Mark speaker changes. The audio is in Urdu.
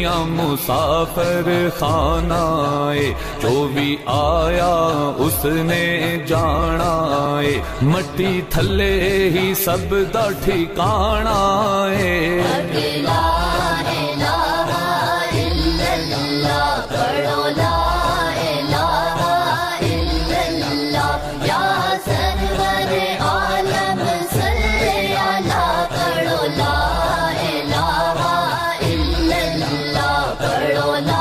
Speaker 1: دنیا مسافر خانہ ہے، جو بھی آیا اس نے جانا ہے، مٹی تھلے ہی سب دا ٹھکانا ہے۔
Speaker 2: لا الہ الا اللہ، پڑھو لا الہ الا اللہ، یا سرور عالم صلی علی، پڑھو لا الہ الا اللہ، پڑھو لا